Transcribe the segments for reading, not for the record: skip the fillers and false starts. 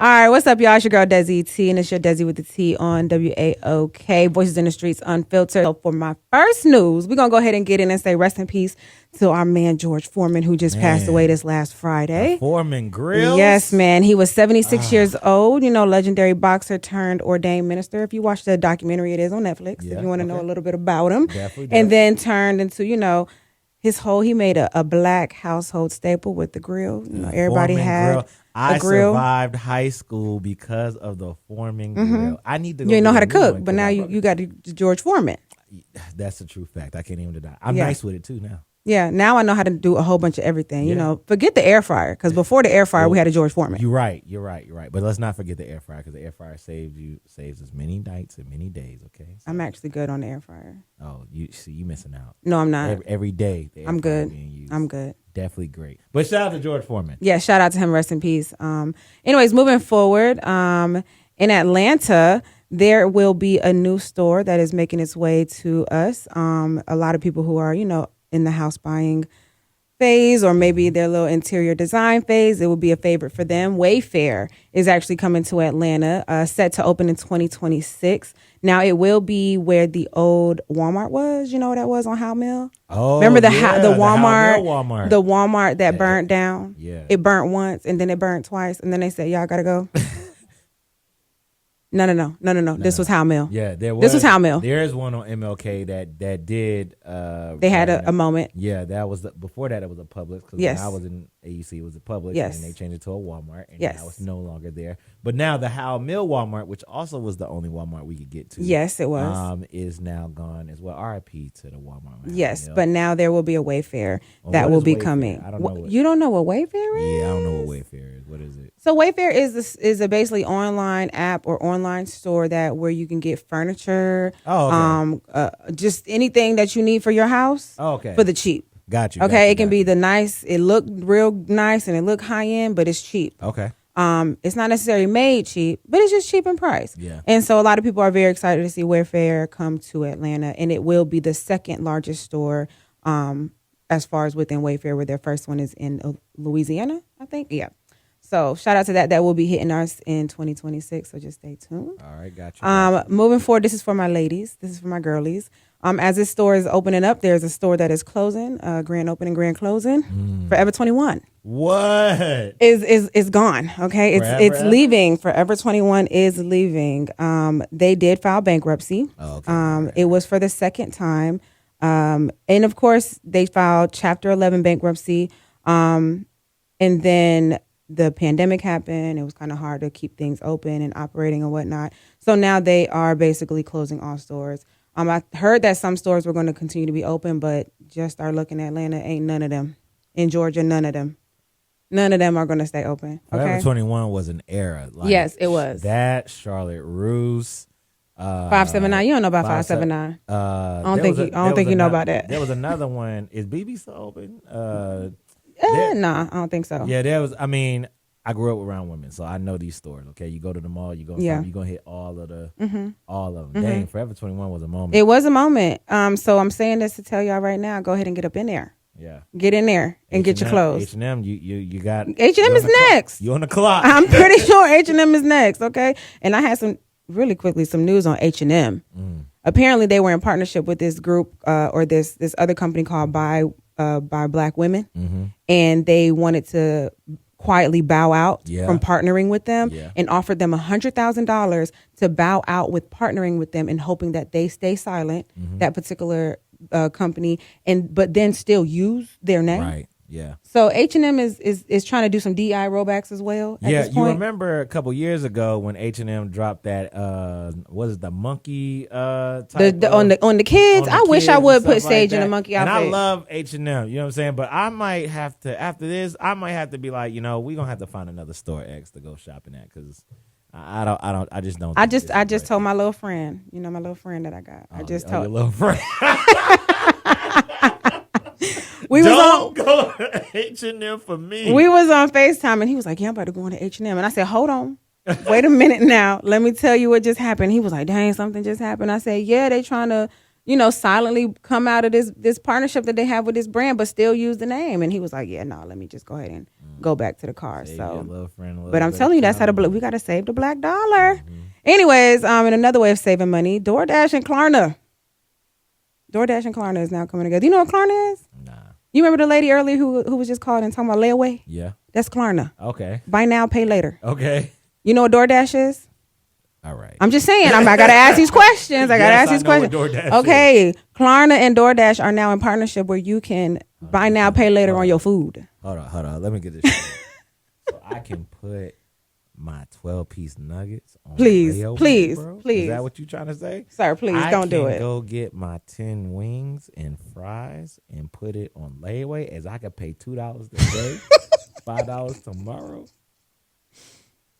All right, what's up, y'all? It's your girl, Desi T, and it's your Desi with the Tea on WAOK, Voices in the Streets Unfiltered. So for my first news, we're going to go ahead and get in and say rest in peace to our man, George Foreman, who just passed away this last Friday. Foreman Grills? Yes, man. He was 76 years old, legendary boxer turned ordained minister. If you watch the documentary, it is on Netflix, if you want to know a little bit about him. Definitely. And then turned into, he made a black household staple with the grill. Everybody Foreman had grill. a grill. Survived high school because of the Foreman grill. I need to go. You didn't know how to cook, but now you got George Foreman. That's a true fact. I can't even deny. I'm nice with it too now. Yeah, now I know how to do a whole bunch of everything. Forget the air fryer, because before the air fryer, we had a George Foreman. You're right. But let's not forget the air fryer, because the air fryer saves us many nights and many days. Okay, so. I'm actually good on the air fryer. Oh, you missing out. No, I'm not. Every day, the air I'm fryer good. being used. I'm good. Definitely great. But shout out to George Foreman. Yeah, shout out to him. Rest in peace. Anyways, moving forward, in Atlanta, there will be a new store that is making its way to us. A lot of people who are, in the house buying phase, or maybe their little interior design phase, it will be a favorite for them. Wayfair is actually coming to Atlanta, set to open in 2026. Now, it will be where the old Walmart was. You know what that was on Howell Mill? Oh, remember the Walmart? The Walmart that burnt down? Yeah. It burnt once, and then it burnt twice, and then they said, y'all got to go. No. This was Howell Mill. Yeah, this was Howell Mill. There is one on MLK that did. They had a moment. Yeah, that was before that. It was a Publix. Because when I was in AUC, it was a Publix. Yes. And they changed it to a Walmart, and yes. now it's no longer there. But now the Howell Mill Walmart, which also was the only Walmart we could get to. Yes, it was. Is now gone as well. RIP to the Walmart. Yes, but now there will be a Wayfair that will be coming. I don't know. You don't know what Wayfair is? Yeah, I don't know what Wayfair is. What is it? So Wayfair is a basically online app or online store where you can get furniture, just anything that you need for your house, for the cheap. Got you. Okay, it can be the nice. It looked real nice and it looked high end, but it's cheap. Okay. It's not necessarily made cheap, but it's just cheap in price. Yeah. And so a lot of people are very excited to see Wayfair come to Atlanta, and it will be the second largest store, as far as within Wayfair, where their first one is in Louisiana, I think. Yeah. So shout out to that. That will be hitting us in 2026. So just stay tuned. All right, gotcha. Moving forward, this is for my ladies. This is for my girlies. As this store is opening up, there's a store that is closing, grand opening, grand closing. Forever 21. What? Is gone. Okay, it's leaving. Forever 21 is leaving. They did file bankruptcy. Oh, okay. It was for the second time, and of course they filed Chapter 11 bankruptcy. And then the pandemic happened. It was kind of hard to keep things open and operating and whatnot. So now they are basically closing all stores. I heard that some stores were going to continue to be open, but just start looking at Atlanta, ain't none of them. In Georgia, none of them. None of them are going to stay open. Okay? Forever 21 was an era. Yes, it was. That, Charlotte Russe. 579. You don't know about 579. I don't think you know about that. There was another one. Is BB still open? Nah, I don't think so. Yeah, I grew up around women, so I know these stores. Okay, you go to the mall, you're gonna hit all of them. Dang, Forever 21 was a moment. It was a moment. So I'm saying this to tell y'all right now. Go ahead and get up in there. Yeah, get in there and get your clothes. H&M, you got H&M is next. You on the clock? I'm pretty sure H&M is next. Okay, and I had some news on H&M. Apparently, they were in partnership with this group or this other company called by Black Women, and they wanted to quietly bow out from partnering with them, and offered them $100,000 to bow out with partnering with them and hoping that they stay silent, that particular company, but then still use their name. Right. Yeah. So H&M is trying to do some DI rollbacks as well. At this point. You remember a couple years ago when H&M dropped that the monkey type on the kids. I wish I would put Sage in a monkey outfit. And I love H&M, you know what I'm saying? But I might have to, after this, be like, we're gonna have to find another store X to go shopping at, because I just don't. I just told my little friend, my little friend that I got. I just told your little friend. Don't go to H&M for me. We was on FaceTime and he was like, I'm about to go into H&M. And I said, hold on. Wait a minute now. Let me tell you what just happened. He was like, dang, something just happened. I said, yeah, they trying to, silently come out of this partnership that they have with this brand, but still use the name. And he was like, yeah, no, let me just go ahead and go back to the car. Save So, your little friend a little but I'm bit telling you, of that's how time. we got to save the black dollar. Anyways, and another way of saving money, DoorDash and Klarna. DoorDash and Klarna is now coming together. You know what Klarna is? Nah. You remember the lady earlier who was just called and talking about layaway? Yeah. That's Klarna. Okay. Buy now, pay later. Okay. You know what DoorDash is? All right. I'm just saying. I got to ask these questions. I got to Yes, ask these I know what questions. DoorDash Okay. Klarna and DoorDash are now in partnership where you can buy now, pay later on your food. Hold on. Let me get this straight. So I can put my 12-piece nuggets on layaway, Please. Is that what you trying to say? Sir, please don't do I it. can go get my 10 wings and fries and put it on layaway as I could pay $2 today, $5 tomorrow,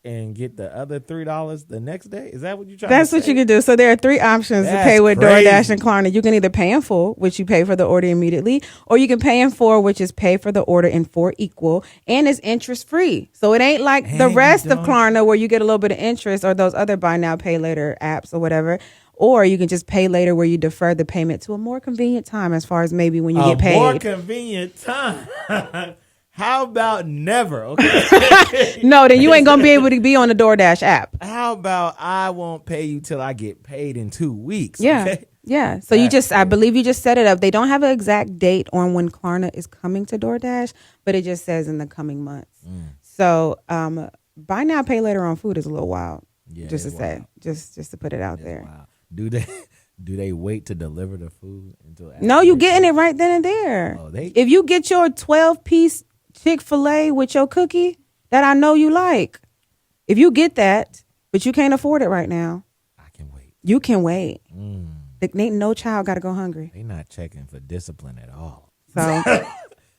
and get the other $3 the next day? Is that what you're trying to say? That's what you can do. So there are 3 options to pay with crazy. DoorDash and Klarna. You can either pay in full, which you pay for the order immediately, or you can pay in 4, which is pay for the order in 4 equal, and it's interest free. So it ain't like the rest of Klarna where you get a little bit of interest or those other buy now, pay later apps or whatever. Or you can just pay later where you defer the payment to a more convenient time as far as maybe when you get paid. A more convenient time. How about never? Okay. No, then you ain't going to be able to be on the DoorDash app. How about I won't pay you till I get paid in 2 weeks? Yeah. Okay? Yeah. So I believe you just set it up. They don't have an exact date on when Klarna is coming to DoorDash, but it just says in the coming months. So buy now, pay later on food is a little wild. Yeah, just to it's say, wild. just to put it out It's there. wild. Do they wait to deliver the food until after No, you they getting pay? it right then and there. Oh, If you get your 12-piece Chick-fil-A with your cookie that I know you like, if you get that, but you can't afford it right now, I can wait. you can wait. Ain't no child got to go hungry. They not checking for discipline at all. So,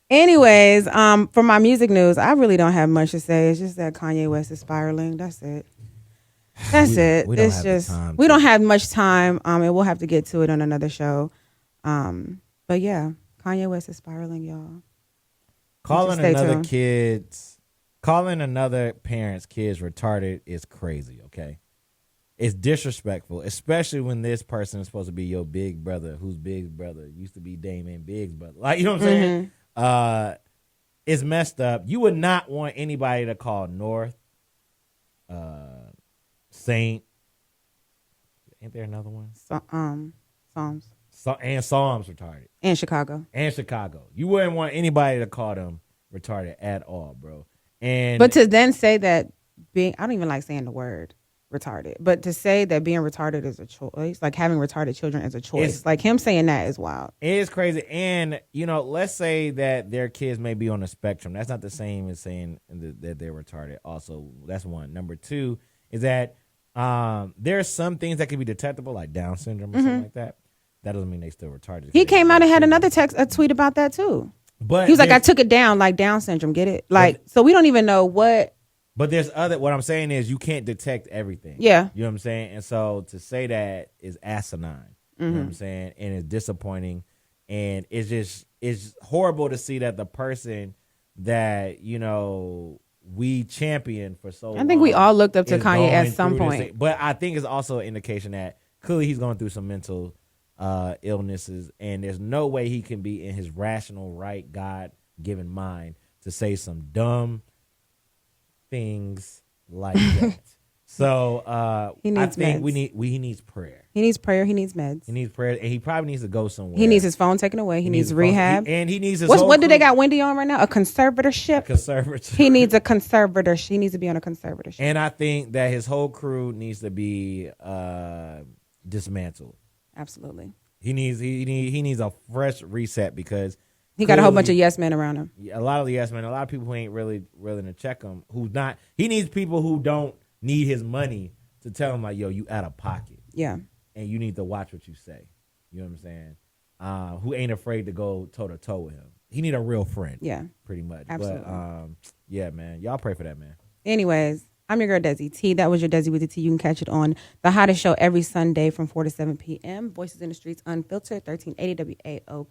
anyways, for my music news, I really don't have much to say. It's just that Kanye West is spiraling. That's it. That's it. We don't It's have the just time we to- don't have much time. And we'll have to get to it on another show. But yeah, Kanye West is spiraling, y'all. Calling stay another parent's kids retarded is crazy, okay? It's disrespectful, especially when this person is supposed to be your big brother, whose big brother used to be Damon Big's brother. Like, you know what I'm saying? It's messed up. You would not want anybody to call North, Saint. Ain't there another one? Psalms And Psalms retarded. and Chicago. You wouldn't want anybody to call them retarded at all, bro. But to then say that I don't even like saying the word retarded, but to say that being retarded is a choice, like having retarded children is a choice, like him saying that is wild. It is crazy. And, let's say that their kids may be on the spectrum. That's not the same as saying that they're retarded. Also, that's one. Number 2 is that there are some things that can be detectable, like Down syndrome or something like that. That doesn't mean they still retarded. He came out and had another a tweet about that too. But he was like, I took it down like Down syndrome. Get it? So we don't even know what. But there's what I'm saying is you can't detect everything. Yeah. You know what I'm saying? And so to say that is asinine. You know what I'm saying? And it's disappointing. And it's horrible to see that the person that, we championed for so long. I think we all looked up to is Kanye at going some through this point. thing. But I think it's also an indication that clearly he's going through some mental illnesses, and there's no way he can be in his rational, right, God-given mind to say some dumb things like that. So he needs I think meds. he needs prayer. He needs prayer. He needs meds. He needs prayer, and he probably needs to go somewhere. He needs his phone taken away. He needs rehab. And he needs his what do they got Wendy on right now? A conservatorship? Conservatorship. He needs a conservatorship. He needs to be on a conservatorship. And I think that his whole crew needs to be dismantled. Absolutely. He needs a fresh reset because he got a whole bunch of yes men around him. A lot of the yes men, a lot of people who ain't really willing to check him. He needs people who don't need his money to tell him like, yo, you out of pocket. Yeah. And you need to watch what you say. You know what I'm saying? Who ain't afraid to go toe to toe with him. He need a real friend. Yeah. Pretty much. Absolutely. But yeah, man. Y'all pray for that, man. Anyways, I'm your girl Desi T. That was your Desi with the Tea. You can catch it on The Hottest Show every Sunday from 4 to 7 p.m. Voices in the Streets Unfiltered, 1380 WAOK.